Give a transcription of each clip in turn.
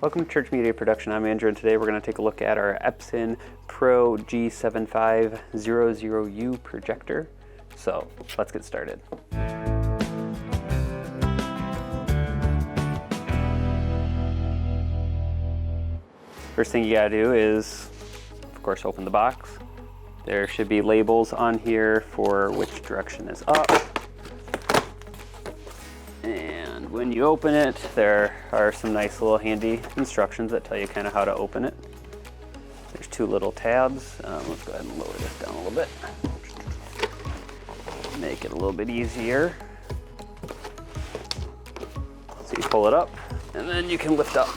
Welcome to Church Media Production. I'm Andrew, and today we're going to take a look at our Epson Pro G7500U projector. So let's get started. First thing you gotta do is, of course, open the box. There should be labels on here for which direction is up. And when you open it, there are some nice little handy instructions that tell you kind of how to open it. There's two little tabs. Let's go ahead and lower this down a little bit. Make it a little bit easier. So you pull it up, and then you can lift up.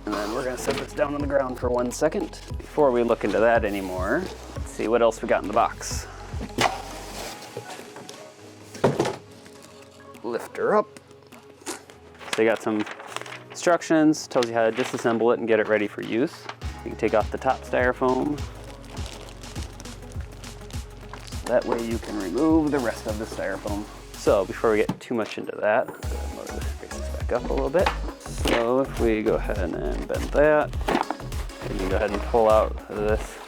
And then we're gonna set this down on the ground for 1 second. Before we look into that anymore, let's see what else we got in the box. Lift her up. So you got some instructions, tells you how to disassemble it and get it ready for use. You can take off the top styrofoam. That way you can remove the rest of the styrofoam. So before we get too much into that, I'm gonna lower the faces back up a little bit. So if we go ahead and bend that, and you go ahead and pull out this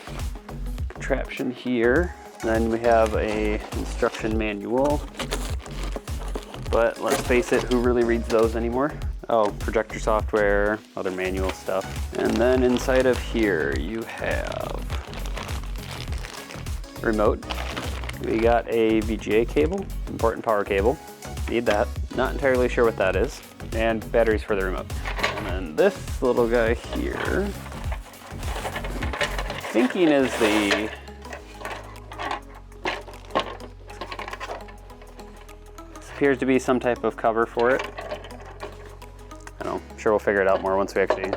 contraption here, then we have a instruction manual. But let's face it, who really reads those anymore? Oh, projector software, other manual stuff. And then inside of here, you have remote. We got a VGA cable, important power cable. Need that. Not entirely sure what that is. And batteries for the remote. And then this little guy here, thinking is the appears to be some type of cover for it. I don't know, I'm sure we'll figure it out more once we actually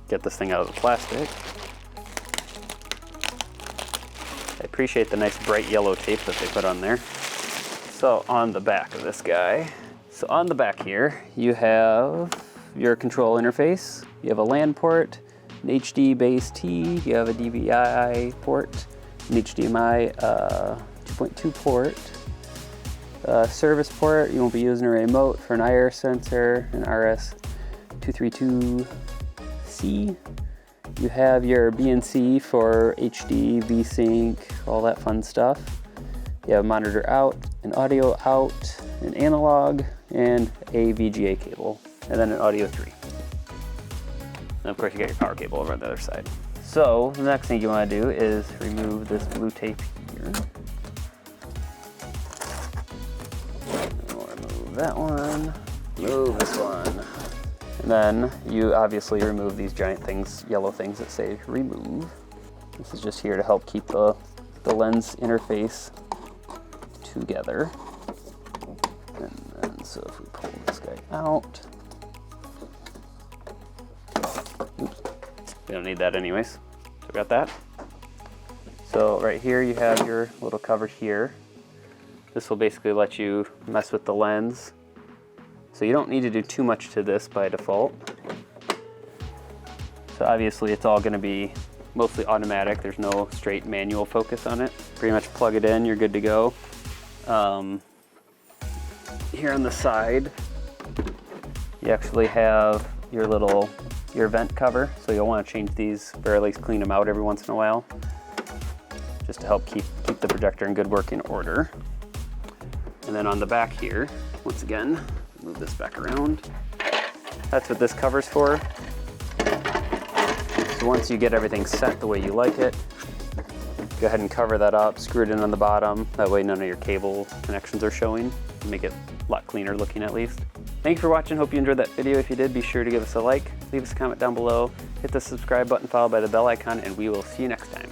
get this thing out of the plastic. I appreciate the nice bright yellow tape that they put on there. So on the back of this guy, so on the back here, you have your control interface. You have a LAN port, an HD base T, you have a DVI port, an HDMI 2.2 port, service port. You won't be using a remote for an IR sensor, an RS232C. You have your BNC for HD, VSync, all that fun stuff. You have a monitor out, an audio out, an analog, and a VGA cable, and then an audio 3. And of course you got your power cable over on the other side. So the next thing you want to do is remove this blue tape here. That one, move this one. And then you obviously remove these giant things, yellow things that say remove. This is just here to help keep the lens interface together. And then, so if we pull this guy out, oops, we don't need that anyways. So we got that. So right here you have your little cover here. This will basically let you mess with the lens. So you don't need to do too much to this by default. So obviously it's all gonna be mostly automatic. There's no straight manual focus on it. Pretty much plug it in, you're good to go. Here on the side, you actually have your vent cover. So you'll wanna change these, or at least clean them out every once in a while, just to help keep the projector in good working order. And then on the back here, once again, move this back around. That's what this cover's for. So once you get everything set the way you like it, go ahead and cover that up, screw it in on the bottom. That way none of your cable connections are showing. Make it a lot cleaner looking at least. Thank you for watching. Hope you enjoyed that video. If you did, be sure to give us a like, leave us a comment down below, hit the subscribe button followed by the bell icon, and we will see you next time.